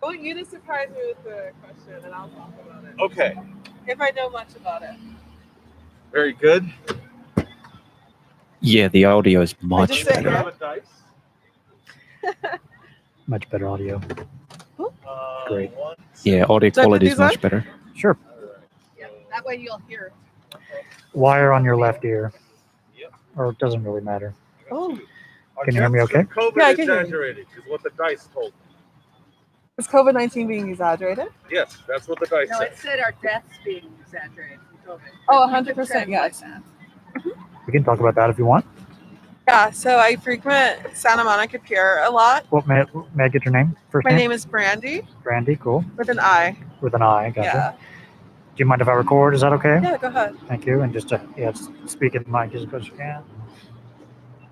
I want you to surprise me with the question, and I'll talk about it. Okay. If I know much about it. Very good. Yeah, the audio is much just sit better. here. Grab a dice. Much better audio. Great. One, Yeah, audio Do I put quality is these much on? better. Sure. Yeah, that way you'll hear. Wire on your left ear. Yep. Or it doesn't really matter. Oh. Can you hear me okay? COVID Yeah, I can hear you. exaggerated is what the dice told me. Is COVID-19 being exaggerated? Yes, that's what the dice No, said. it said our deaths being exaggerated from COVID. Oh, You could 100%, translate yes. that. We can talk about that if you want. Yeah, so I frequent Santa Monica Pier a lot. What may I get your name? First My name? name is Brandi Brandi, cool. with an I. With an I, gotcha. Yeah. Do you mind if I record? Is that okay? Yeah, go ahead. Thank you. And just speak in the mic as best you can.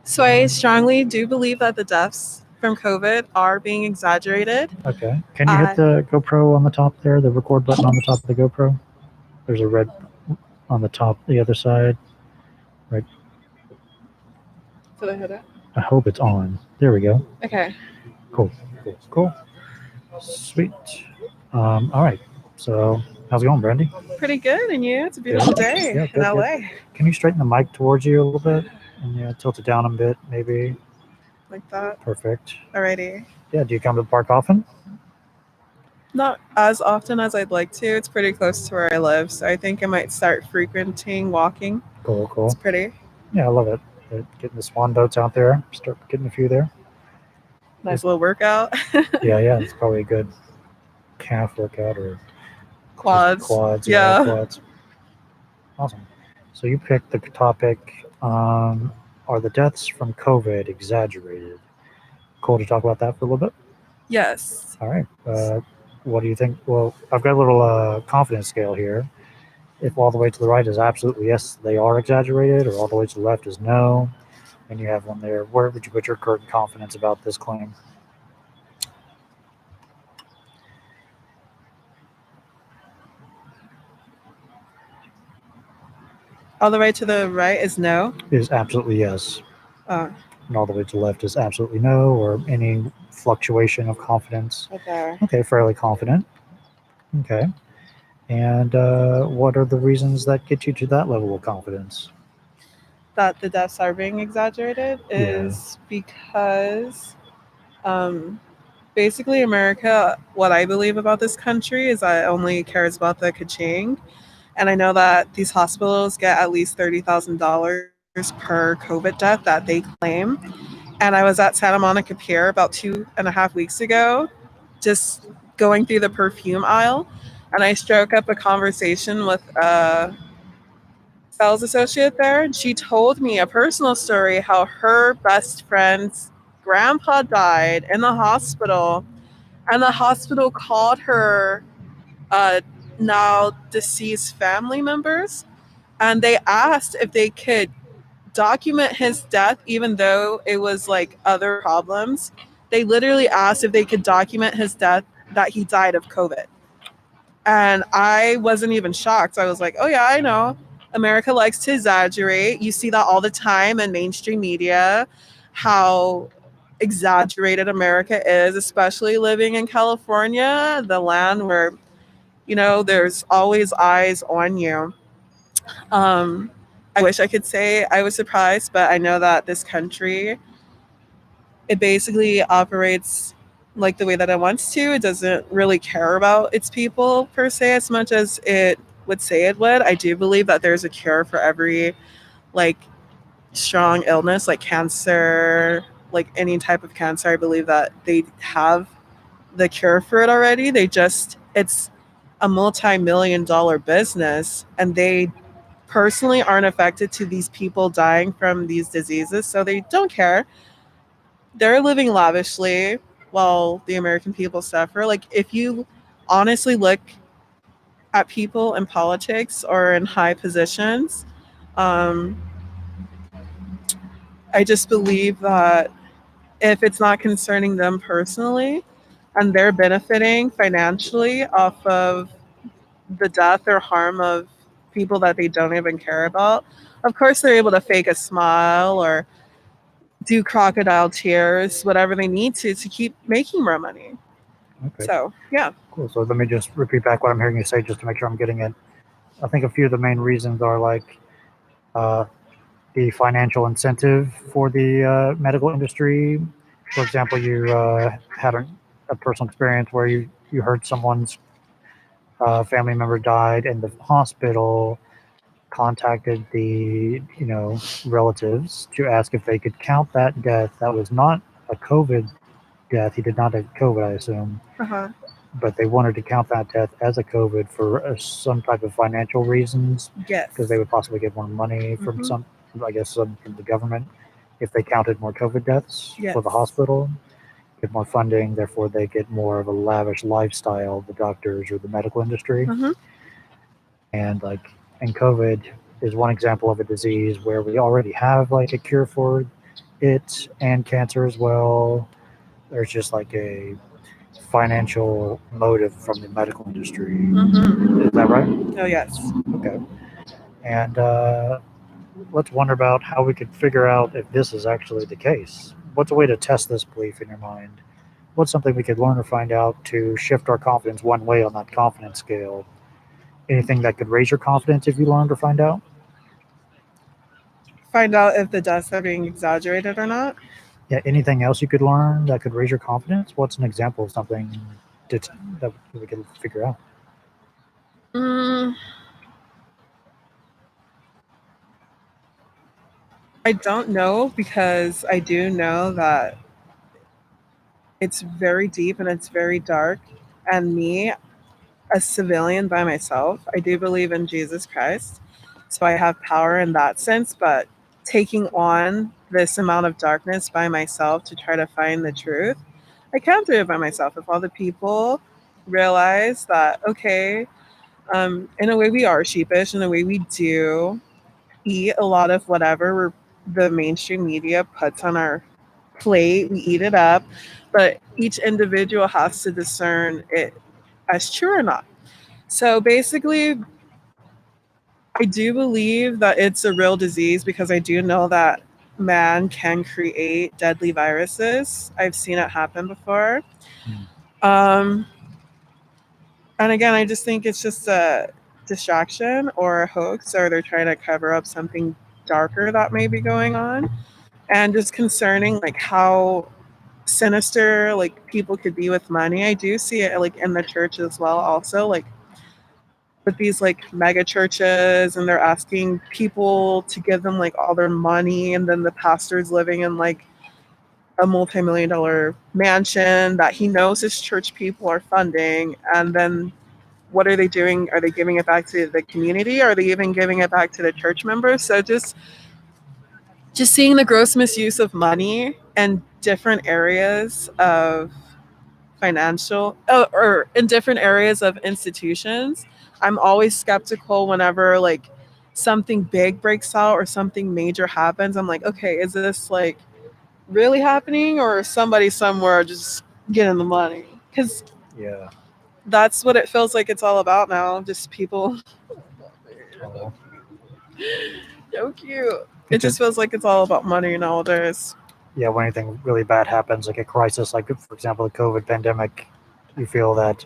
So I strongly do believe that the deaths from COVID are being exaggerated. Okay. Can you hit the GoPro on the top there, the record button on the top of the GoPro? There's a red on the top, the other side. Right. Did I hit it? I hope it's on. There we go. Okay. Cool. Sweet. All right. So how's it going, Brandi? Pretty good, and you? It's a beautiful day Yeah, in good, LA. Can you straighten the mic towards you a little bit? And tilt it down a bit, maybe. Like that. Perfect. Alrighty. Yeah, do you come to the park often? Not as often as I'd like to. It's pretty close to where I live, so I think I might start frequenting walking. Cool. It's pretty. Yeah, I love it. Getting the swan boats out there. Start getting a few there. Nice little workout. Yeah, it's probably a good calf workout or Quads. Quads. Awesome. So you picked the topic, are the deaths from COVID exaggerated? Cool to talk about that for a little bit? Yes. All right. What do you think? Well, I've got a little confidence scale here. If all the way to the right is absolutely yes, they are exaggerated, or all the way to the left is no, and you have one there, where would you put your current confidence about this claim? All the way to the right is no? Is absolutely yes. Oh. And all the way to the left is absolutely no, or any fluctuation of confidence. Right there. Okay, fairly confident. Okay. And what are the reasons that get you to that level of confidence? That the deaths are being exaggerated is because basically America, what I believe about this country is that it only cares about the ka-ching. And I know that these hospitals get at least $30,000 per COVID death that they claim. And I was at Santa Monica Pier about 2.5 weeks ago, just going through the perfume aisle. And I struck up a conversation with a sales associate there. And she told me a personal story, how her best friend's grandpa died in the hospital. And the hospital called her now deceased family members, and they asked if they could document his death, even though it was like other problems. They literally asked if they could document his death, that he died of COVID. And I wasn't even shocked. I was like, oh yeah, I know. America likes to exaggerate. You see that all the time in mainstream media, how exaggerated America is, especially living in California, the land where there's always eyes on you. I wish I could say I was surprised, but I know that this country, it basically operates like the way that it wants to. It doesn't really care about its people per se as much as it would say it would. I do believe that there's a cure for every strong illness, like cancer, like any type of cancer. I believe that they have the cure for it already. It's a multi-million-dollar business, and they personally aren't affected to these people dying from these diseases, so they don't care. They're living lavishly while the American people suffer. Like, if you honestly look at people in politics or in high positions, I just believe that if it's not concerning them personally and they're benefiting financially off of the death or harm of people that they don't even care about, of course they're able to fake a smile or do crocodile tears, whatever they need to keep making more money. Okay. So, yeah. Cool. So let me just repeat back what I'm hearing you say just to make sure I'm getting it. I think a few of the main reasons are like the financial incentive for the medical industry. For example, you had a personal experience where you heard someone's family member died and the hospital contacted the relatives to ask if they could count that death. That was not a COVID death. He did not have COVID, I assume. Uh-huh. But they wanted to count that death as a COVID for some type of financial reasons, Yes. because they would possibly get more money from Mhm. some from the government if they counted more COVID deaths for the Yes. hospital, get more funding, therefore they get more of a lavish lifestyle, the doctors or the medical industry. Mhm. And COVID is one example of a disease where we already have like a cure for it and cancer as well. There's just like a financial motive from the medical industry. Mhm. Is that right? Oh, yes. Okay. And let's wonder about how we could figure out if this is actually the case. What's a way to test this belief in your mind? What's something we could learn or find out to shift our confidence one way on that confidence scale? Anything that could raise your confidence if you learned or find out? Find out if the deaths are being exaggerated or not. Yeah, anything else you could learn that could raise your confidence? What's an example of something that we could figure out? I don't know, because I do know that it's very deep and it's very dark. And me, a civilian by myself, I do believe in Jesus Christ. So I have power in that sense. But taking on this amount of darkness by myself to try to find the truth, I can't do it by myself. If all the people realize that, okay, in a way we are sheepish, in a way we do eat a lot of whatever the mainstream media puts on our plate, we eat it up, but each individual has to discern it as true or not. So basically, I do believe that it's a real disease, because I do know that man can create deadly viruses. I've seen it happen before. Um, and again, I just think it's just a distraction or a hoax, or they're trying to cover up something darker that may be going on. And just concerning like how sinister like people could be with money. I do see it like in the church as well, also like with these like mega churches, and they're asking people to give them like all their money, and then the pastor's living in like a multi-million-dollar mansion that he knows his church people are funding. And then what are they doing? Are they giving it back to the community? Are they even giving it back to the church members? So just seeing the gross misuse of money and different areas of financial or in different areas of institutions, I'm always skeptical whenever like something big breaks out or something major happens. I'm like, okay, is this like really happening, or is somebody somewhere just getting the money? Because Yeah. that's what it feels like it's all about now. Just people. Oh. So cute. It just feels like it's all about money nowadays. Yeah, when anything really bad happens, like a crisis, like for example, the COVID pandemic, you feel that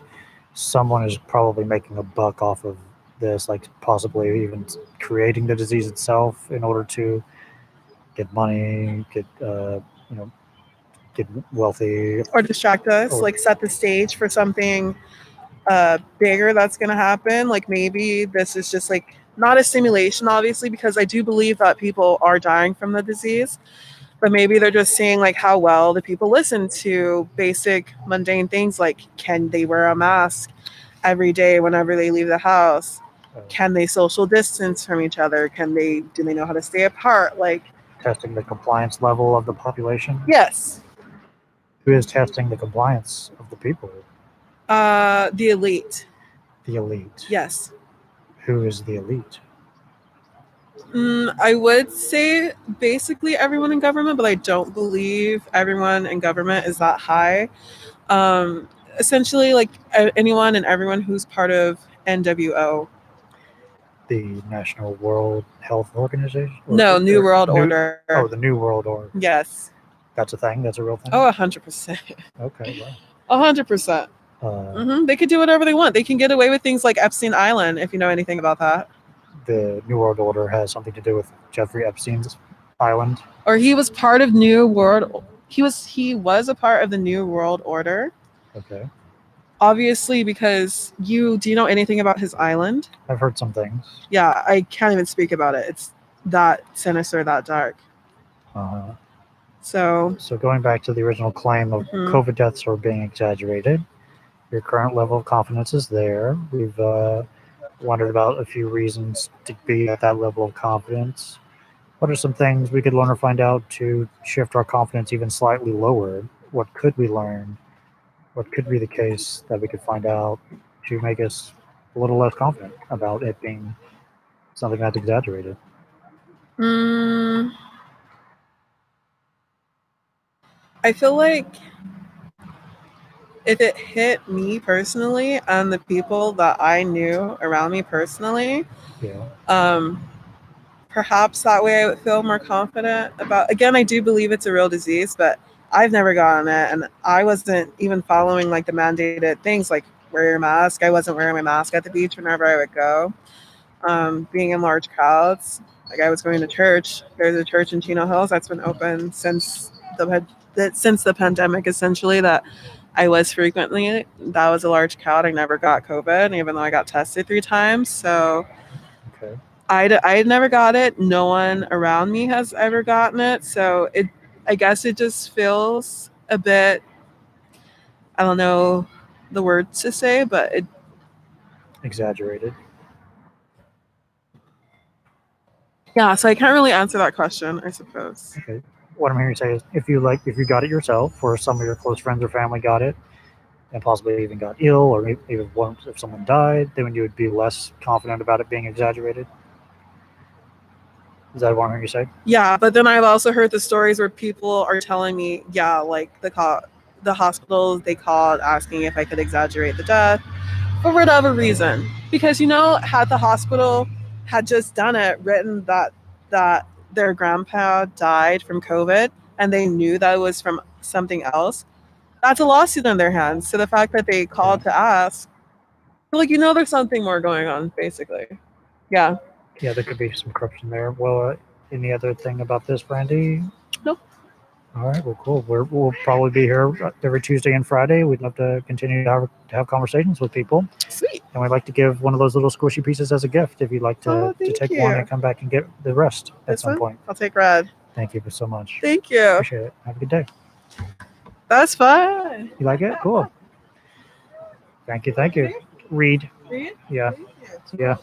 someone is probably making a buck off of this, like possibly even creating the disease itself in order to get money, get wealthy, Or distract us, or like set the stage for something bigger that's going to happen. Like maybe this is just like not a simulation, obviously, because I do believe that people are dying from the disease, but maybe they're just seeing like how well the people listen to basic mundane things, like can they wear a mask every day whenever they leave the house? Can they social distance from each other? Do they know how to stay apart? Like testing the compliance level of the population. yes. Who is testing the compliance of the people? The elite. The elite. Yes. Who is the elite? I would say basically everyone in government, but I don't believe everyone in government is that high. Essentially, like anyone and everyone who's part of NWO. The National World Health Organization? No, New World Order. Oh, the New World Order. Yes. That's a thing? That's a real thing? Oh, 100%. Okay, wow. 100%. They could do whatever they want. They can get away with things like Epstein Island, if you know anything about that. The New World Order has something to do with Jeffrey Epstein's island. Or he was part of New World. He was a part of the New World Order. Okay. Obviously, because do you know anything about his island? I've heard some things. Yeah, I can't even speak about it. It's that sinister, that dark. Uh-huh. So going back to the original claim of COVID deaths are being exaggerated, your current level of confidence is there. We've wondered about a few reasons to be at that level of confidence. What are some things we could learn or find out to shift our confidence even slightly lower? What could we learn? What could be the case that we could find out to make us a little less confident about it being something that's exaggerated? I feel like if it hit me personally and the people that I knew around me personally, perhaps that way I would feel more confident about. Again, I do believe it's a real disease, but I've never gotten it, and I wasn't even following like the mandated things like wear your mask. I wasn't wearing my mask at the beach whenever I would go. Being in large crowds, like I was going to church. There's a church in Chino Hills that's been open since the pandemic, essentially, that I was frequently. That was a large crowd. I never got COVID, even though I got tested 3 times. So okay. I never got it. No one around me has ever gotten it. So I guess it just feels a bit, I don't know the words to say, but it exaggerated. Yeah, so I can't really answer that question, I suppose. Okay. What I'm hearing you say is if you got it yourself, or some of your close friends or family got it, and possibly even got ill, or maybe even once if someone died, then you would be less confident about it being exaggerated. Is that what I'm hearing you say? Yeah, but then I've also heard the stories where people are telling me, like the hospitals, they called asking if I could exaggerate the death for whatever reason. Because, had the hospital had just done it, written that their grandpa died from COVID, and they knew that it was from something else, that's a lawsuit in their hands. So the fact that they called to ask, there's something more going on, basically. Yeah. Yeah, there could be some corruption there. Well, any other thing about this, Brandi? Nope. All right, well, cool. We'll probably be here every Tuesday and Friday. We'd love to continue to have conversations with people. Sweet. And we'd like to give one of those little squishy pieces as a gift if you'd like to take one and come back and get the rest at some point. I'll take red. Thank you so much. Thank you. Appreciate it. Have a good day. That's fun. You like it? Cool. Thank you. Reid. Reid? Yeah. Thank you. Yeah.